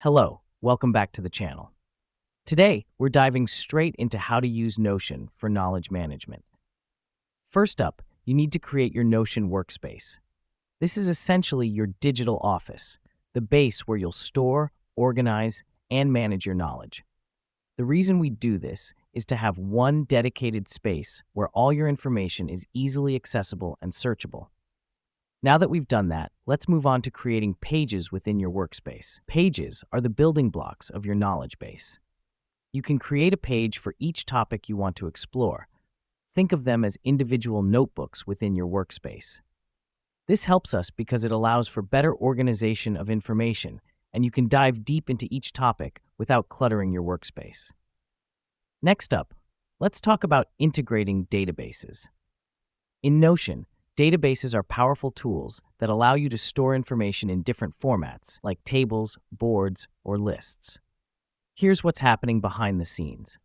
Hello, welcome back to the channel. Today, we're diving straight into how to use Notion for knowledge management. First up, you need to create your Notion workspace. This is essentially your digital office, the base where you'll store, organize, and manage your knowledge. The reason we do this is to have one dedicated space where all your information is easily accessible and searchable. Now that we've done that, let's move on to creating pages within your workspace. Pages are the building blocks of your knowledge base. You can create a page for each topic you want to explore. Think of them as individual notebooks within your workspace. This helps us because it allows for better organization of information, and you can dive deep into each topic without cluttering your workspace. Next up, let's talk about integrating databases. In Notion, databases are powerful tools that allow you to store information in different formats, like tables, boards, or lists. Here's what's happening behind the scenes.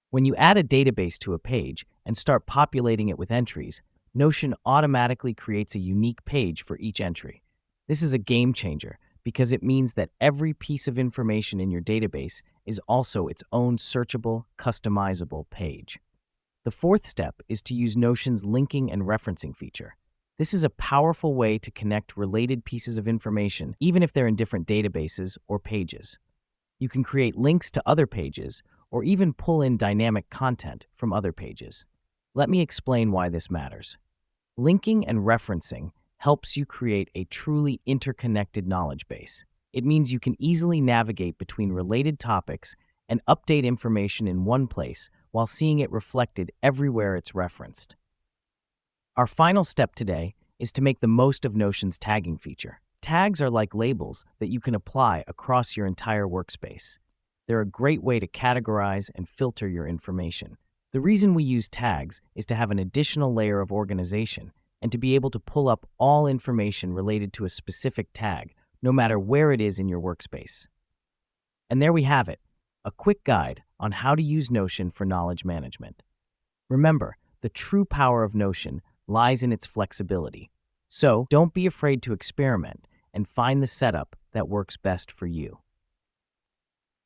When you add a database to a page and start populating it with entries, Notion automatically creates a unique page for each entry. This is a game changer because it means that every piece of information in your database is also its own searchable, customizable page. The fourth step is to use Notion's linking and referencing feature. This is a powerful way to connect related pieces of information, even if they're in different databases or pages. You can create links to other pages or even pull in dynamic content from other pages. Let me explain why this matters. Linking and referencing helps you create a truly interconnected knowledge base. It means you can easily navigate between related topics and update information in one place while seeing it reflected everywhere it's referenced. Our final step today is to make the most of Notion's tagging feature. Tags are like labels that you can apply across your entire workspace. They're a great way to categorize and filter your information. The reason we use tags is to have an additional layer of organization and to be able to pull up all information related to a specific tag, no matter where it is in your workspace. And there we have it, a quick guide on how to use Notion for knowledge management. Remember, the true power of Notion lies in its flexibility. So don't be afraid to experiment and find the setup that works best for you.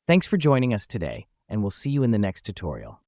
Thanks for joining us today, and we'll see you in the next tutorial.